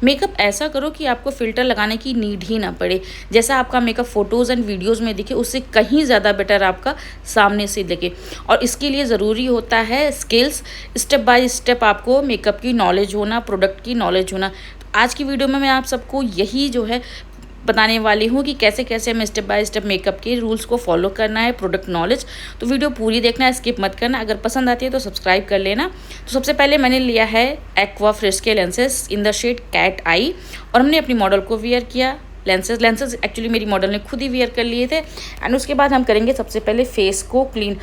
Makeup ऐसा करो कि आपको फ़िल्टर लगाने की नीड ही ना पड़े। जैसा आपका मेकअप फ़ोटोज़ एंड वीडियोज़ में दिखे उससे कहीं ज़्यादा बेटर आपका सामने से दिखे। और इसके लिए ज़रूरी होता है स्किल्स, स्टेप बाय स्टेप आपको मेकअप की नॉलेज होना, प्रोडक्ट की नॉलेज होना। आज की वीडियो में मैं आप सबको यही जो है बताने वाली हूँ कि कैसे कैसे हमें स्टेप बाय स्टेप मेकअप के रूल्स को फॉलो करना है, प्रोडक्ट नॉलेज। तो वीडियो पूरी देखना है, स्किप मत करना। अगर पसंद आती है तो सब्सक्राइब कर लेना। तो सबसे पहले मैंने लिया है एक्वा फ्रेश के lenses in the shade cat eye, और हमने अपनी मॉडल को वियर किया। लेंसेज एक्चुअली मेरी मॉडल ने खुद ही वियर कर लिए थे। एंड उसके बाद हम करेंगे सबसे पहले फेस को क्लीन।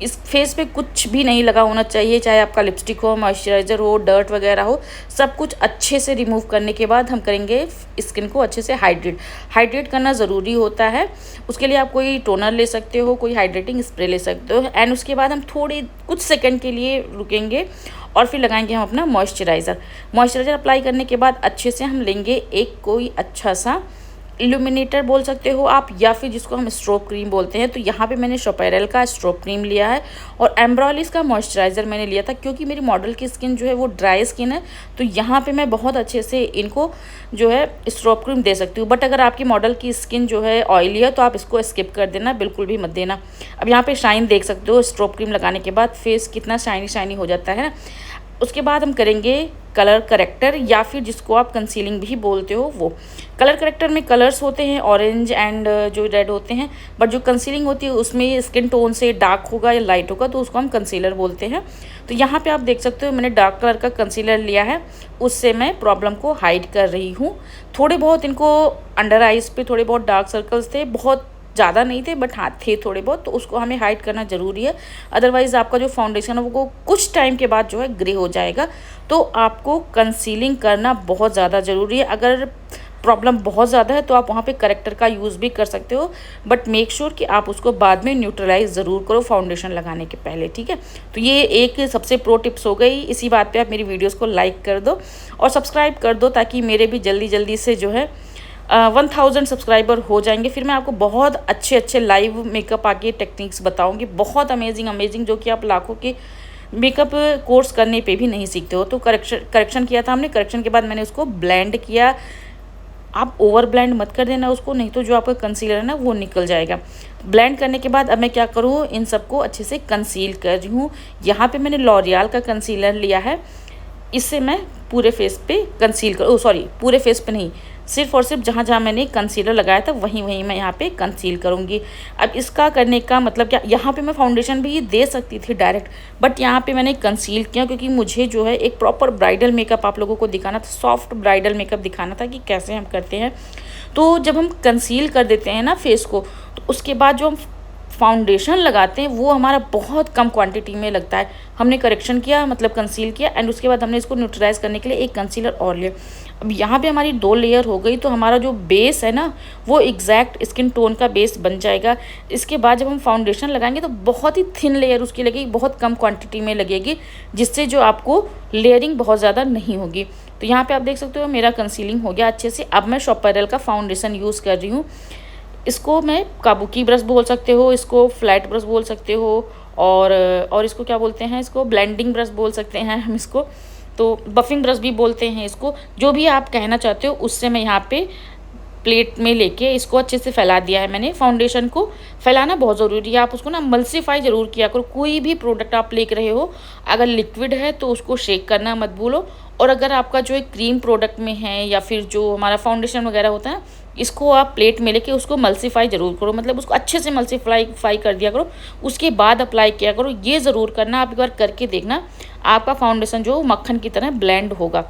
इस फेस पे कुछ भी नहीं लगा होना चाहिए, चाहे आपका लिपस्टिक हो, मॉइस्चराइज़र हो, डर्ट वगैरह हो, सब कुछ अच्छे से रिमूव करने के बाद हम करेंगे स्किन को अच्छे से हाइड्रेट करना ज़रूरी होता है। उसके लिए आप कोई टोनर ले सकते हो, कोई हाइड्रेटिंग स्प्रे ले सकते हो। एंड उसके बाद हम थोड़ी कुछ सेकंड के लिए रुकेंगे और फिर लगाएंगे हम अपना मॉइस्चराइज़र अप्लाई करने के बाद अच्छे से हम लेंगे एक कोई अच्छा सा इल्यूमिनेटर बोल सकते हो आप, या फिर जिसको हम स्ट्रोब क्रीम बोलते हैं। तो यहाँ पे मैंने शोपेरेल का स्ट्रोब क्रीम लिया है और एम्ब्रॉलिस का मॉइस्चराइज़र मैंने लिया था, क्योंकि मेरी मॉडल की स्किन जो है वो ड्राई स्किन है। तो यहाँ पे मैं बहुत अच्छे से इनको जो है स्ट्रोब क्रीम दे सकती हूँ। बट अगर आपकी मॉडल की स्किन जो है ऑयली है तो आप इसको स्किप कर देना, बिल्कुल भी मत देना। अब यहाँ पे शाइन देख सकते हो, स्ट्रोब क्रीम लगाने के बाद फेस कितना शाइनी हो जाता है ना। उसके बाद हम करेंगे कलर करेक्टर, या फिर जिसको आप कंसीलिंग भी बोलते हो वो। कलर करेक्टर में कलर्स होते हैं ऑरेंज एंड जो रेड होते हैं, बट जो कंसीलिंग होती है उसमें स्किन टोन से डार्क होगा या लाइट होगा तो उसको हम कंसीलर बोलते हैं। तो यहाँ पे आप देख सकते हो मैंने डार्क कलर का कंसीलर लिया है, उससे मैं प्रॉब्लम को हाइड कर रही हूँ। थोड़े बहुत इनको अंडर आइज़ पे थोड़े बहुत डार्क सर्कल्स थे, बहुत ज़्यादा नहीं थे बट हाँ थे थोड़े बहुत, तो उसको हमें हाइड करना ज़रूरी है। अदरवाइज़ आपका जो फाउंडेशन है वो कुछ टाइम के बाद जो है ग्रे हो जाएगा। तो आपको कंसीलिंग करना बहुत ज़्यादा ज़रूरी है। अगर प्रॉब्लम बहुत ज़्यादा है तो आप वहाँ पे करेक्टर का यूज़ भी कर सकते हो, बट मेक श्योर कि आप उसको बाद में न्यूट्रलाइज ज़रूर करो फाउंडेशन लगाने के पहले, ठीक है। तो ये एक सबसे प्रो टिप्स हो गई। इसी बात पे आप मेरी वीडियोज़ को लाइक कर दो और सब्सक्राइब कर दो, ताकि मेरे भी जल्दी से जो है 1000 सब्सक्राइबर हो जाएंगे। फिर मैं आपको बहुत अच्छे लाइव मेकअप आके टेक्निक्स बताऊंगी, बहुत अमेजिंग, जो कि आप लाखों के मेकअप कोर्स करने पे भी नहीं सीखते हो। तो करेक्शन किया था हमने, करेक्शन के बाद मैंने उसको ब्लेंड किया। आप ओवर ब्लेंड मत कर देना उसको, नहीं तो जो आपका कंसीलर है ना वो निकल जाएगा। ब्लेंड करने के बाद अब मैं क्या करूँ, इन सबको अच्छे से कंसील कर रही हूँ। यहाँ पे मैंने लॉरियल का कंसीलर लिया है, इससे मैं पूरे फेस पे कंसील कर पूरे फेस पे नहीं, सिर्फ और सिर्फ जहाँ मैंने कंसीलर लगाया था वहीं मैं यहाँ पे कंसील करूँगी। अब इसका करने का मतलब क्या, यहाँ पे मैं फाउंडेशन भी दे सकती थी डायरेक्ट, बट यहाँ पे मैंने कंसील किया क्योंकि मुझे जो है एक प्रॉपर ब्राइडल मेकअप आप लोगों को दिखाना था, सॉफ्ट ब्राइडल मेकअप दिखाना था कि कैसे हम करते हैं। तो जब हम कंसील कर देते हैं ना फेस को, तो उसके बाद जो हम फाउंडेशन लगाते हैं वो हमारा बहुत कम क्वांटिटी में लगता है। हमने करेक्शन किया मतलब कंसील किया, एंड उसके बाद हमने इसको न्यूट्रलाइज करने के लिए एक कंसीलर और लिया। अब यहाँ पे हमारी 2 लेयर हो गई, तो हमारा जो बेस है ना वो एग्जैक्ट स्किन टोन का बेस बन जाएगा। इसके बाद जब हम फाउंडेशन लगाएंगे तो बहुत ही थिन लेयर उसकी लगेगी, बहुत कम क्वांटिटी में लगेगी, जिससे जो आपको लेयरिंग बहुत ज़्यादा नहीं होगी। तो यहाँ पे आप देख सकते हो मेरा कंसीलिंग हो गया अच्छे से। अब मैं शोपेरेल का फाउंडेशन यूज़ कर रही हूँ। इसको मैं काबुकी ब्रश बोल सकते हो, इसको फ्लैट ब्रश बोल सकते हो, और इसको क्या बोलते हैं, इसको ब्लेंडिंग ब्रश बोल सकते हैं हम इसको, तो बफिंग ब्रश भी बोलते हैं इसको। जो भी आप कहना चाहते हो उससे मैं यहाँ पे प्लेट में लेके इसको अच्छे से फैला दिया है मैंने। फाउंडेशन को फैलाना बहुत ज़रूरी है, आप उसको ना मल्सीफाई ज़रूर किया करो। कोई भी प्रोडक्ट आप लेकर रहे हो, अगर लिक्विड है तो उसको शेक करना मत भूलो, और अगर आपका जो एक क्रीम प्रोडक्ट में है या फिर जो हमारा फाउंडेशन वगैरह होता है, इसको आप प्लेट में लेके उसको मल्सीफाई ज़रूर करो, मतलब उसको अच्छे से मल्सीफाई कर दिया करो, उसके बाद अप्लाई किया करो। ये ज़रूर करना, आप एक बार करके देखना, आपका फाउंडेशन जो मक्खन की तरह ब्लेंड होगा,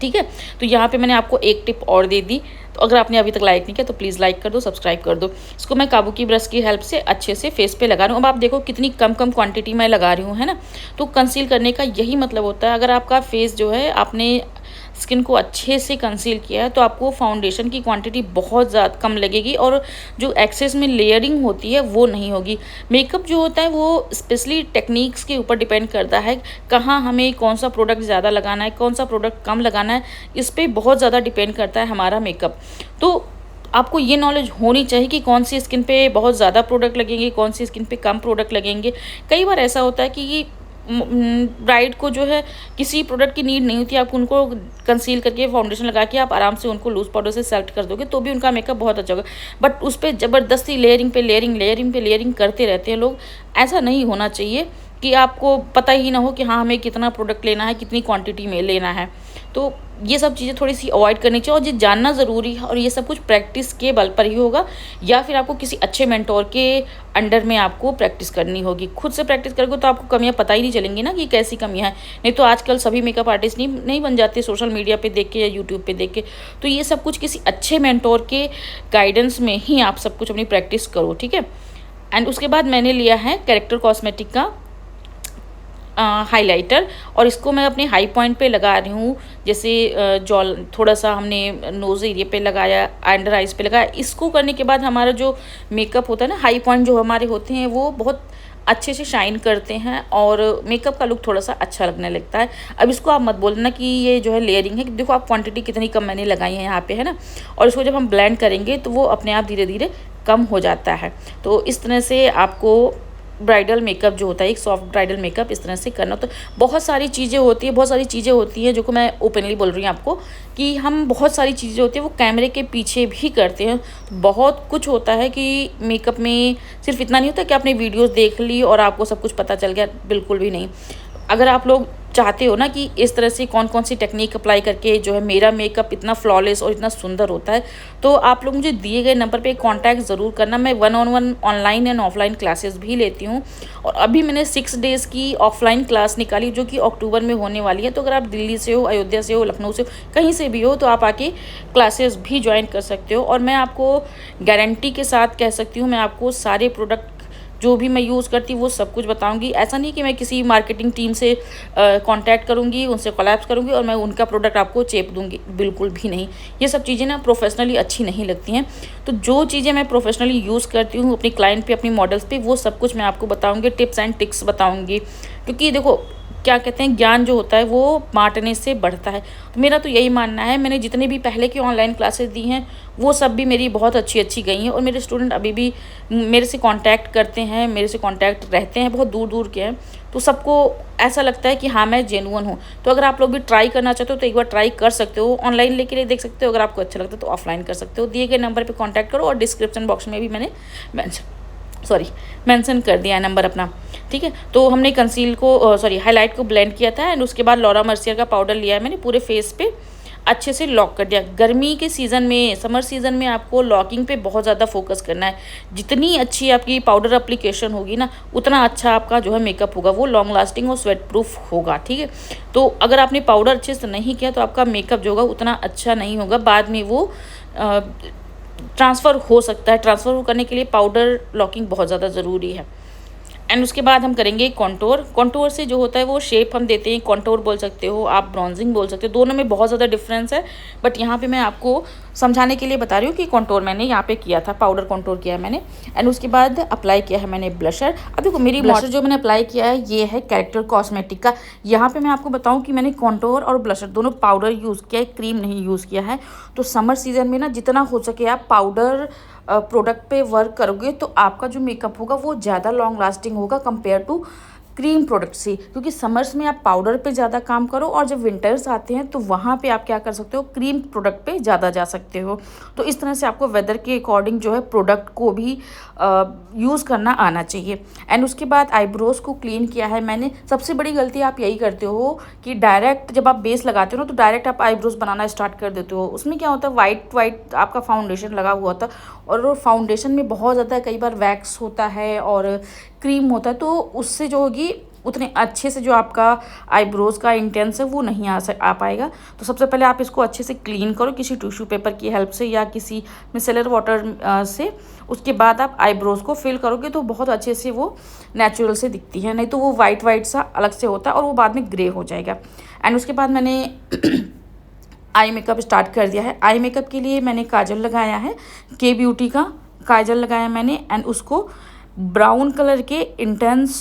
ठीक है। तो यहाँ पे मैंने आपको एक टिप और दे दी। तो अगर आपने अभी तक लाइक नहीं किया तो प्लीज़ लाइक कर दो, सब्सक्राइब कर दो। इसको मैं काबुकी ब्रश की हेल्प से अच्छे से फेस पे लगा रही हूँ। अब आप देखो कितनी कम क्वांटिटी में लगा रही हूँ, है ना। तो कंसील करने का यही मतलब होता है। अगर आपका फेस जो है आपने स्किन को अच्छे से कंसील किया है तो आपको फाउंडेशन की क्वांटिटी बहुत ज़्यादा कम लगेगी, और जो एक्सेस में लेयरिंग होती है वो नहीं होगी। मेकअप जो होता है वो स्पेशली टेक्निक्स के ऊपर डिपेंड करता है, कहाँ हमें कौन सा प्रोडक्ट ज़्यादा लगाना है, कौन सा प्रोडक्ट कम लगाना है, इस पर बहुत ज़्यादा डिपेंड करता है हमारा मेकअप। तो आपको ये नॉलेज होनी चाहिए कि कौन सी स्किन पे बहुत ज़्यादा प्रोडक्ट लगेंगे, कौन सी स्किन पे कम प्रोडक्ट लगेंगे। कई बार ऐसा होता है कि ब्राइड को जो है किसी प्रोडक्ट की नीड नहीं होती, आप उनको कंसील करके फाउंडेशन लगा के आप आराम से उनको लूज़ पाउडर से सेलेक्ट कर दोगे तो भी उनका मेकअप बहुत अच्छा होगा। बट उस पर ज़बरदस्ती लेयरिंग पे लेयरिंग करते रहते हैं लोग। ऐसा नहीं होना चाहिए कि आपको पता ही ना हो कि हाँ हमें कितना प्रोडक्ट लेना है, कितनी क्वांटिटी में लेना है। तो ये सब चीज़ें थोड़ी सी अवॉइड करनी चाहिए और ये जानना ज़रूरी है, और ये सब कुछ प्रैक्टिस के बल पर ही होगा, या फिर आपको किसी अच्छे मेंटोर के अंडर में आपको प्रैक्टिस करनी होगी। खुद से प्रैक्टिस करोगे तो आपको कमियां पता ही नहीं चलेंगी ना कि कैसी कमियां हैं। नहीं तो आजकल सभी मेकअप आर्टिस्ट नहीं बन जाते सोशल मीडिया पे देख के या यूट्यूब पे देख के। तो ये सब कुछ किसी अच्छे मेंटोर के गाइडेंस में ही आप सब कुछ अपनी प्रैक्टिस करो, ठीक है। एंड उसके बाद मैंने लिया है कैरेक्टर कॉस्मेटिक का हाइलाइटर, और इसको मैं अपने हाई पॉइंट पे लगा रही हूँ। जैसे जॉल थोड़ा सा हमने नोज़ एरिया पे लगाया, अंडर आइज़ पे लगाया। इसको करने के बाद हमारा जो मेकअप होता है ना, हाई पॉइंट जो हमारे होते हैं वो बहुत अच्छे से शाइन करते हैं और मेकअप का लुक थोड़ा सा अच्छा लगने लगता है। अब इसको आप मत बोलना कि ये जो है लेयरिंग है, देखो आप क्वांटिटी कितनी कम मैंने लगाई है यहाँ पे, है ना। और इसको जब हम ब्लेंड करेंगे तो वो अपने आप धीरे धीरे कम हो जाता है। तो इस तरह से आपको ब्राइडल मेकअप जो होता है, एक सॉफ्ट ब्राइडल मेकअप इस तरह से करना। तो बहुत सारी चीज़ें होती हैं जो कि मैं ओपनली बोल रही हूँ आपको कि हम बहुत सारी चीज़ें होती हैं वो कैमरे के पीछे भी करते हैं। बहुत कुछ होता है कि मेकअप में सिर्फ इतना नहीं होता कि आपने वीडियोस देख ली और आपको सब कुछ पता चल गया, बिल्कुल भी नहीं। अगर आप लोग चाहते हो ना कि इस तरह से कौन कौन सी टेक्निक अप्लाई करके जो है मेरा मेकअप इतना फ्लॉलेस और इतना सुंदर होता है, तो आप लोग मुझे दिए गए नंबर पे कांटेक्ट ज़रूर करना। मैं 1-on-1 online and offline classes भी लेती हूँ, और अभी मैंने 6 डेज़ की ऑफलाइन क्लास निकाली जो कि अक्टूबर में होने वाली है। तो अगर आप दिल्ली से हो, अयोध्या से हो, लखनऊ से हो, कहीं से भी हो, तो आप आके क्लासेस भी ज्वाइन कर सकते हो। और मैं आपको गारंटी के साथ कह सकती हूँ, मैं आपको सारे प्रोडक्ट जो भी मैं यूज़ करती हूँ वो सब कुछ बताऊंगी। ऐसा नहीं कि मैं किसी मार्केटिंग टीम से कांटेक्ट करूंगी, उनसे कोलैब्स करूंगी और मैं उनका प्रोडक्ट आपको चेप दूंगी, बिल्कुल भी नहीं। ये सब चीज़ें ना प्रोफेशनली अच्छी नहीं लगती हैं। तो जो चीज़ें मैं प्रोफेशनली यूज़ करती हूँ अपनी क्लाइंट पे, अपनी मॉडल्स पे, वो सब कुछ मैं आपको बताऊँगी, टिप्स एंड ट्रिक्स बताऊँगी। क्योंकि देखो क्या कहते हैं, ज्ञान जो होता है वो बांटने से बढ़ता है। तो मेरा तो यही मानना है। मैंने जितने भी पहले की ऑनलाइन क्लासेस दी हैं वो सब भी मेरी बहुत अच्छी गई हैं, और मेरे स्टूडेंट अभी भी मेरे से कांटेक्ट करते हैं, मेरे से कांटेक्ट रहते हैं, बहुत दूर दूर के हैं। तो सबको ऐसा लगता है कि हाँ मैं जेन्युइन हूँ। तो अगर आप लोग भी ट्राई करना चाहते हो तो एक बार ट्राई कर सकते हो, ऑनलाइन लेके लिए देख सकते हो। अगर आपको अच्छा लगता है तो ऑफलाइन कर सकते हो। दिए गए नंबर पर कॉन्टैक्ट करो, और डिस्क्रिप्शन बॉक्स में भी मैंने मेंशन कर दिया है नंबर अपना, ठीक है। तो हमने कंसील को हाईलाइट को ब्लेंड किया था, एंड उसके बाद लॉरा मर्सियर का पाउडर लिया है मैंने, पूरे फेस पे अच्छे से लॉक कर दिया। गर्मी के सीज़न में, समर सीज़न में आपको लॉकिंग पे बहुत ज़्यादा फोकस करना है। जितनी अच्छी आपकी पाउडर एप्लीकेशन होगी ना, उतना अच्छा आपका जो है मेकअप होगा, वो लॉन्ग लास्टिंग और स्वेट प्रूफ होगा, ठीक है। तो अगर आपने पाउडर अच्छे से नहीं किया तो आपका मेकअप जो होगा उतना अच्छा नहीं होगा, बाद में वो ट्रांसफ़र हो सकता है। ट्रांसफ़र करने के लिए पाउडर लॉकिंग बहुत ज़्यादा ज़रूरी है। एंड उसके बाद हम करेंगे कॉन्टोर। कॉन्टोर से जो होता है वो शेप हम देते हैं, कॉन्टोर बोल सकते हो आप, ब्रॉन्जिंग बोल सकते हो, दोनों में बहुत ज़्यादा डिफरेंस है। बट यहाँ पे मैं आपको समझाने के लिए बता रही हूँ कि कॉन्टोर मैंने यहाँ पे किया था, पाउडर कॉन्टोर किया है मैंने। एंड उसके बाद अप्लाई किया है मैंने ब्लशर। अब देखो मेरी ब्लशर जो मैंने अप्लाई किया है ये है कैरेक्टर कॉस्मेटिक का। यहाँ पे मैं आपको बताऊँ कि मैंने कॉन्टोर और ब्लशर दोनों पाउडर यूज़ किया है, क्रीम नहीं यूज़ किया है। तो समर सीजन में ना जितना हो सके आप पाउडर प्रोडक्ट पे वर्क करोगे तो आपका जो मेकअप होगा वो ज़्यादा लॉन्ग लास्टिंग होगा कंपेयर टू क्रीम प्रोडक्ट से। क्योंकि समर्स में आप पाउडर पे ज़्यादा काम करो, और जब विंटर्स आते हैं तो वहाँ पे आप क्या कर सकते हो, क्रीम प्रोडक्ट पे ज़्यादा जा सकते हो। तो इस तरह से आपको वेदर के अकॉर्डिंग जो है प्रोडक्ट को भी यूज़ करना आना चाहिए। एंड उसके बाद आईब्रोज़ को क्लीन किया है मैंने। सबसे बड़ी गलती आप यही करते हो कि डायरेक्ट जब आप बेस लगाते हो ना तो डायरेक्ट आप आईब्रोज़ बनाना स्टार्ट कर देते हो। उसमें क्या होता है, वाइट आपका फाउंडेशन लगा हुआ होता है, और फाउंडेशन में बहुत ज़्यादा कई बार वैक्स होता है और क्रीम होता है, तो उससे जो होगी उतने अच्छे से जो आपका आईब्रोज़ का इंटेंस है वो नहीं आ पाएगा। तो सबसे पहले आप इसको अच्छे से क्लीन करो किसी टिश्यू पेपर की हेल्प से या किसी मिसेलर वाटर से। उसके बाद आप आईब्रोज़ को फिल करोगे तो बहुत अच्छे से वो नेचुरल से दिखती है, नहीं तो वो वाइट सा अलग से होता है और वो बाद में ग्रे हो जाएगा। एंड उसके बाद मैंने आई मेकअप स्टार्ट कर दिया है। आई मेकअप के लिए मैंने काजल लगाया है, के ब्यूटी का काजल लगाया मैंने, एंड उसको ब्राउन कलर के इंटेंस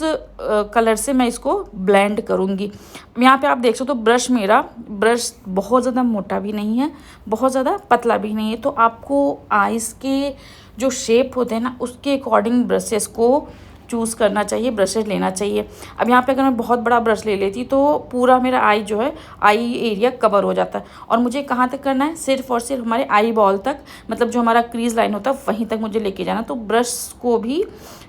कलर से मैं इसको ब्लेंड करूँगी। यहाँ पे आप देख सकते हो ब्रश बहुत ज़्यादा मोटा भी नहीं है, बहुत ज़्यादा पतला भी नहीं है। तो आपको आइज़ के जो शेप होते हैं ना उसके अकॉर्डिंग ब्रशेस को चूज़ करना चाहिए, ब्रशेज लेना चाहिए। अब यहाँ पे अगर मैं बहुत बड़ा ब्रश ले लेती तो पूरा मेरा आई जो है, आई एरिया कवर हो जाता है। और मुझे कहाँ तक करना है, सिर्फ और सिर्फ हमारे आई बॉल तक, मतलब जो हमारा क्रीज लाइन होता है वहीं तक मुझे लेके जाना। तो ब्रश को भी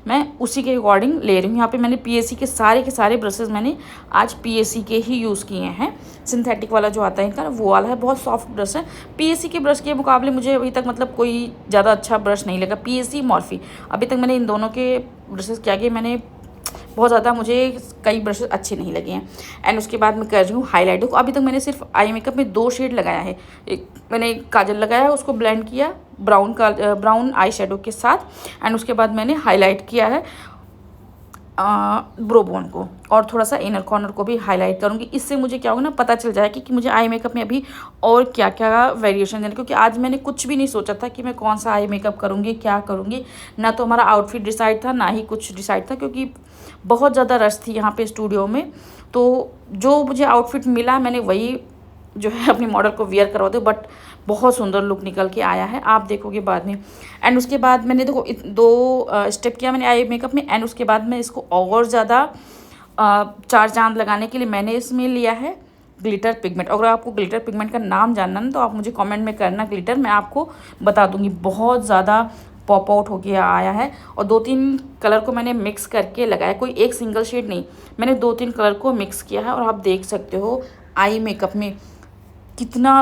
मैं उसी के अकॉर्डिंग ले रही हूँ। यहाँ पे मैंने पीएसी के सारे ब्रशेज़ मैंने आज पीएसी के ही यूज़ किए हैं। सिंथेटिक वाला जो आता है इनका वो वाला है, बहुत सॉफ्ट ब्रश है। पीएसी के ब्रश के मुकाबले मुझे अभी तक मतलब कोई ज़्यादा अच्छा ब्रश नहीं लगा। पीएसी, मॉर्फी, अभी तक मैंने इन दोनों के ब्रशेज़ क्या किए, मैंने बहुत ज़्यादा, मुझे कई ब्रशेस अच्छे नहीं लगे हैं। एंड उसके बाद मैं कर रही हूँ हाईलाइट। अभी तक मैंने सिर्फ आई मेकअप में 2 शेड लगाया है। एक मैंने काजल लगाया है, उसको ब्लेंड किया ब्राउन आई शेडो के साथ। एंड उसके बाद मैंने हाईलाइट किया है ब्रो बोन को, और थोड़ा सा इनर कॉर्नर को भी हाईलाइट करूँगी। इससे मुझे क्या होगा ना, पता चल जाएगा कि मुझे आई मेकअप में अभी और क्या क्या वेरिएशन देना। क्योंकि आज मैंने कुछ भी नहीं सोचा था कि मैं कौन सा आई मेकअप करूँगी, क्या करूँगी। ना तो हमारा आउटफिट डिसाइड था, ना ही कुछ डिसाइड था, क्योंकि बहुत ज़्यादा रश थी यहाँ पे स्टूडियो में। तो जो मुझे आउटफिट मिला मैंने वही जो है अपनी मॉडल को वियर करवा दो। बट बहुत सुंदर लुक निकल के आया है, आप देखोगे बाद में। एंड उसके बाद मैंने देखो 2 स्टेप किया मैंने आई मेकअप में। एंड उसके बाद मैं इसको और ज़्यादा 4 चांद लगाने के लिए मैंने इसमें लिया है ग्लिटर पिगमेंट। अगर आपको ग्लिटर पिगमेंट का नाम जानना ना तो आप मुझे कमेंट में करना ग्लिटर, मैं आपको बता दूंगी। बहुत ज़्यादा पॉप आउट हो गया आया है। और 2-3 कलर को मैंने मिक्स करके लगाया, कोई एक सिंगल शेड नहीं, मैंने 2-3 कलर को मिक्स किया है। और आप देख सकते हो आई मेकअप में कितना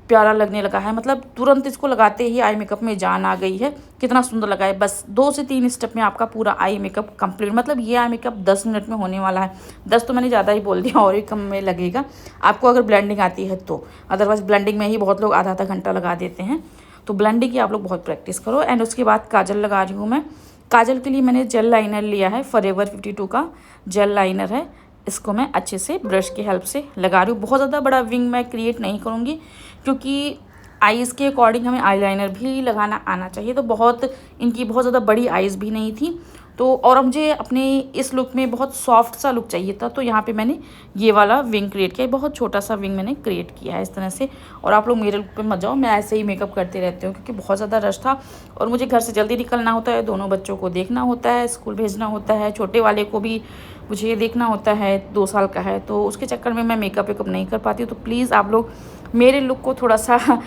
प्यारा लगने लगा है। मतलब तुरंत इसको लगाते ही आई मेकअप में जान आ गई है, कितना सुंदर लगा है। बस 2 से 3 स्टेप में आपका पूरा आई मेकअप कंप्लीट। मतलब ये आई मेकअप 10 मिनट में होने वाला है। 10 तो मैंने ज़्यादा ही बोल दिया, और ही कम में लगेगा आपको अगर ब्लेंडिंग आती है तो। अदरवाइज़ ब्लेंडिंग में ही बहुत लोग आधा घंटा लगा देते हैं। तो ब्लेंडिंग की आप लोग बहुत प्रैक्टिस करो। एंड उसके बाद काजल लगा रही हूँ मैं। काजल के लिए मैंने जेल लाइनर लिया है, फॉरएवर 52 का जेल लाइनर है। इसको मैं अच्छे से ब्रश की हेल्प से लगा रही हूँ। बहुत ज़्यादा बड़ा विंग मैं क्रिएट नहीं करूँगी, क्योंकि आईज़ के अकॉर्डिंग हमें आईलाइनर भी लगाना आना चाहिए। तो इनकी बहुत ज़्यादा बड़ी आईज़ भी नहीं थी। तो और मुझे अपने इस लुक में बहुत सॉफ्ट सा लुक चाहिए था। तो यहाँ पे मैंने ये वाला विंग क्रिएट किया, बहुत छोटा सा विंग मैंने क्रिएट किया है इस तरह से। और आप लोग मेरे लुक पे मत जाओ, मैं ऐसे ही मेकअप करते रहती हूँ, क्योंकि बहुत ज़्यादा रश था और मुझे घर से जल्दी निकलना होता है। दोनों बच्चों को देखना होता है, स्कूल भेजना होता है, छोटे वाले को भी मुझे देखना होता है, 2 साल का है। तो उसके चक्कर में मैं मेकअप नहीं कर पाती हूँ। तो प्लीज़ आप लोग मेरे लुक को थोड़ा सा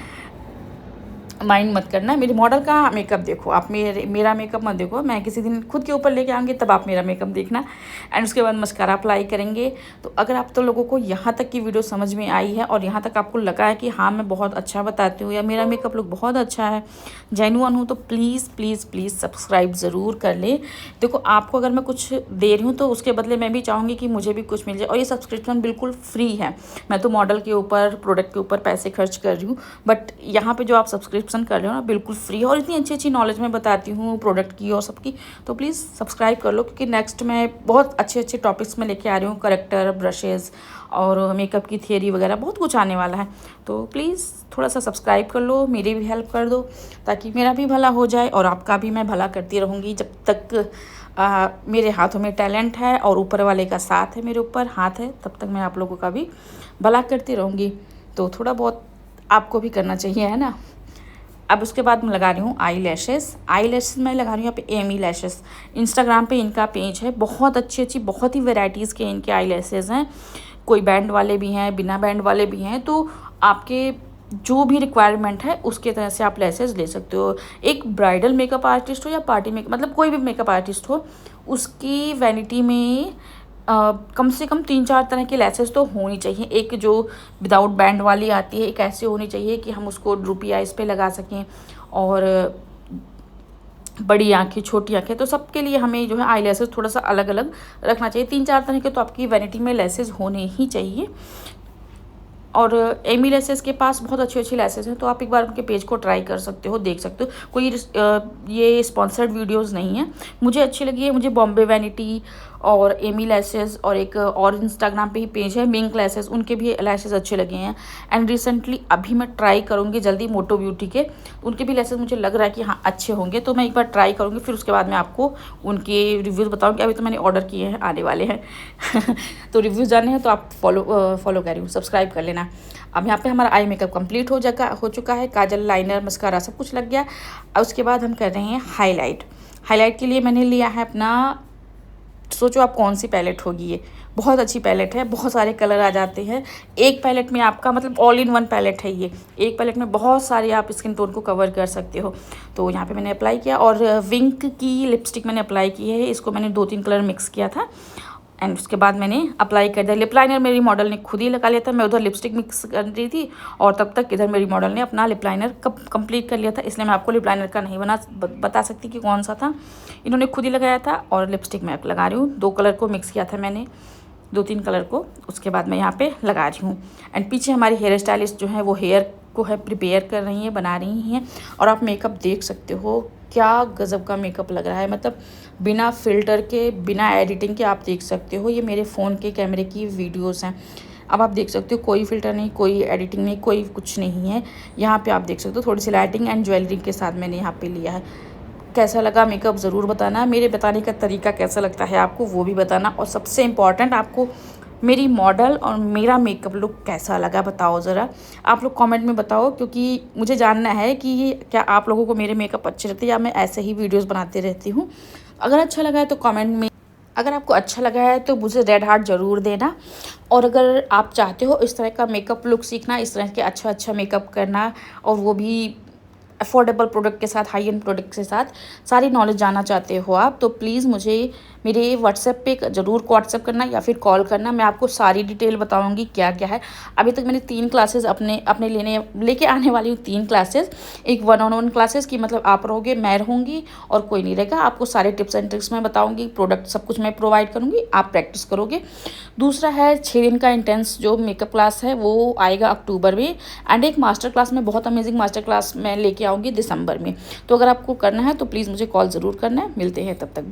माइंड मत करना। मेरी मॉडल का मेकअप देखो, आप मेरा मेकअप मत देखो। मैं किसी दिन खुद के ऊपर लेके आऊँगी तब आप मेरा मेकअप देखना। एंड उसके बाद मस्कारा अप्लाई करेंगे। तो अगर आप तो लोगों को यहाँ तक की वीडियो समझ में आई है और यहाँ तक आपको लगा है कि हाँ मैं बहुत अच्छा बताती हूँ या मेरा मेकअप लुक बहुत अच्छा है, जेन्युइन हूँ, तो प्लीज़ प्लीज़ प्लीज़ सब्सक्राइब ज़रूर कर ले। देखो आपको अगर मैं कुछ दे रही हूँ तो उसके बदले मैं भी चाहूँगी कि मुझे भी कुछ मिल जाए। और ये सब्सक्रिप्शन बिल्कुल फ्री है। मैं तो मॉडल के ऊपर, प्रोडक्ट के ऊपर पैसे खर्च कर रही हूँ, बट यहाँ पे जो आप सब्सक्रिप्शन कर रहे हो ना बिल्कुल फ्री। और इतनी अच्छी अच्छी नॉलेज मैं बताती हूँ प्रोडक्ट की और सबकी। तो प्लीज़ सब्सक्राइब कर लो, क्योंकि नेक्स्ट मैं बहुत अच्छे अच्छे टॉपिक्स में लेके आ रही हूँ। करेक्टर, ब्रशेज़ और मेकअप की थियरी वगैरह बहुत कुछ आने वाला है। तो प्लीज़ थोड़ा सा सब्सक्राइब कर लो, मेरी भी हेल्प कर दो, ताकि मेरा भी भला हो जाए और आपका भी मैं भला करती रहूँगी। जब तक मेरे हाथों में टैलेंट है और ऊपर वाले का साथ है, मेरे ऊपर हाथ है, तब तक मैं आप लोगों का भी भला करती रहूँगी। तो थोड़ा बहुत आपको भी करना चाहिए, है ना। अब उसके बाद मैं लगा रही हूँ आई लैशेस मैं लगा रही हूँ यहाँ पे एमी लैशेस। इंस्टाग्राम पे इनका पेज है, बहुत अच्छी बहुत ही वेराइटीज़ के इनके आई लैशेस हैं। कोई बैंड वाले भी हैं, बिना बैंड वाले भी हैं। तो आपके जो भी रिक्वायरमेंट है उसके तरह से आप लैशेस ले सकते हो। एक ब्राइडल मेकअप आर्टिस्ट हो या पार्टी मेकअप, मतलब कोई भी मेकअप आर्टिस्ट हो, उसकी वैनिटी में कम से कम 3-4 तरह की लैशेस तो होनी चाहिए। एक जो विदाउट बैंड वाली आती है, एक ऐसी होनी चाहिए कि हम उसको ड्रूपी आइज़ पे लगा सकें। और बड़ी आँखें, छोटी आँखें, तो सबके लिए हमें जो है आई लैशेस थोड़ा सा अलग अलग रखना चाहिए। 3-4 तरह के तो आपकी वैनिटी में लैशेस होने ही चाहिए। और एमी लैशेस के पास बहुत अच्छी लैशेस हैं, तो आप एक बार उनके पेज को ट्राई कर सकते हो, देख सकते हो। कोई ये स्पॉन्सर्ड वीडियोस नहीं है, मुझे अच्छी लगी है। मुझे बॉम्बे वैनिटी और एमी लैशेस और एक और इंस्टाग्राम पे ही पेज है मिंक लैशेस, उनके भी लैशेस अच्छे लगे हैं। एंड रिसेंटली अभी मैं ट्राई करूँगी जल्दी मोटो ब्यूटी के, उनके भी लैशेस मुझे लग रहा है कि हाँ अच्छे होंगे। तो मैं एक बार ट्राई करूँगी, फिर उसके बाद मैं आपको उनके रिव्यूज़ बताऊँगी। अभी तो मैंने ऑर्डर किए हैं, आने वाले हैं तो रिव्यूज़ जानने हैं तो आप फॉलो कर रही हूँ, सब्सक्राइब कर लेना। अब यहाँ पे हमारा आई मेकअप कंप्लीट हो चुका है। काजल, लाइनर, मस्कारा सब कुछ लग गया। अब उसके बाद हम कर रहे हैं हाईलाइट के लिए मैंने लिया है अपना सोचो आप कौन सी पैलेट होगी ये। बहुत अच्छी पैलेट है, बहुत सारे कलर आ जाते हैं एक पैलेट में आपका, मतलब ऑल इन वन पैलेट है ये। एक पैलेट में बहुत सारे आप स्किन टोन को कवर कर सकते हो। तो यहाँ पे मैंने अप्लाई किया और विंक की लिपस्टिक मैंने अप्लाई की है। इसको मैंने 2-3 कलर मिक्स किया था एंड उसके बाद मैंने अप्लाई कर दिया। लिप लाइनर मेरी मॉडल ने खुद ही लगा लिया था, मैं उधर लिपस्टिक मिक्स कर रही थी और तब तक इधर मेरी मॉडल ने अपना लिप लाइनर कंप्लीट कर लिया था, इसलिए मैं आपको लिप लाइनर का नहीं बता सकती कि कौन सा था। इन्होंने खुद ही लगाया था और लिपस्टिक मैं लगा रही हूँ। 2 कलर को मिक्स किया था मैंने, 2-3 कलर को, उसके बाद मैं यहाँ पे लगा रही हूँ। एंड पीछे हमारी हेयर स्टाइलिस्ट जो है वो हेयर को है प्रिपेयर कर रही हैं, बना रही हैं। और आप मेकअप देख सकते हो क्या गज़ब का मेकअप लग रहा है, मतलब बिना फ़िल्टर के, बिना एडिटिंग के आप देख सकते हो। ये मेरे फ़ोन के कैमरे की वीडियोस हैं। अब आप देख सकते हो कोई फ़िल्टर नहीं, कोई एडिटिंग नहीं, कोई कुछ नहीं है। यहाँ पे आप देख सकते हो थोड़ी सी लाइटिंग एंड ज्वेलरी के साथ मैंने यहाँ पे लिया है। कैसा लगा मेकअप ज़रूर बताना, मेरे बताने का तरीका कैसा लगता है आपको वो भी बताना। और सबसे इम्पॉर्टेंट, आपको मेरी मॉडल और मेरा मेकअप लुक कैसा लगा बताओ ज़रा, आप लोग कमेंट में बताओ, क्योंकि मुझे जानना है कि क्या आप लोगों को मेरे मेकअप अच्छे लगते हैं या मैं ऐसे ही वीडियोस बनाते रहती हूँ। अगर अच्छा लगा है तो कमेंट में, अगर आपको अच्छा लगा है तो मुझे रेड हार्ट ज़रूर देना। और अगर आप चाहते हो इस तरह का मेकअप लुक सीखना, इस तरह के अच्छा मेकअप करना और वो भी अफोर्डेबल प्रोडक्ट के साथ, हाई एंड प्रोडक्ट के साथ, सारी नॉलेज जानना चाहते हो आप, तो प्लीज़ मुझे मेरे व्हाट्सएप पे ज़रूर व्हाट्सएप करना या फिर कॉल करना। मैं आपको सारी डिटेल बताऊंगी क्या क्या है। अभी तक मैंने 3 क्लासेस अपने लेके आने वाली हूँ। 3 क्लासेस, एक 1-on-1 क्लासेस की, मतलब आप रहोगे, मैं रहूँगी और कोई नहीं रहेगा। आपको सारे टिप्स एंड ट्रिक्स मैं बताऊँगी, प्रोडक्ट सब कुछ मैं प्रोवाइड करूँगी, आप प्रैक्टिस करोगे। दूसरा है 6 दिन का इंटेंस जो मेकअप क्लास है वो आएगा अक्टूबर में। एंड एक मास्टर क्लास में, बहुत अमेजिंग मास्टर क्लास मैं लेके आऊँगी दिसंबर में। तो अगर आपको करना है तो प्लीज़ मुझे कॉल ज़रूर करना है। मिलते हैं तब तक, बाय।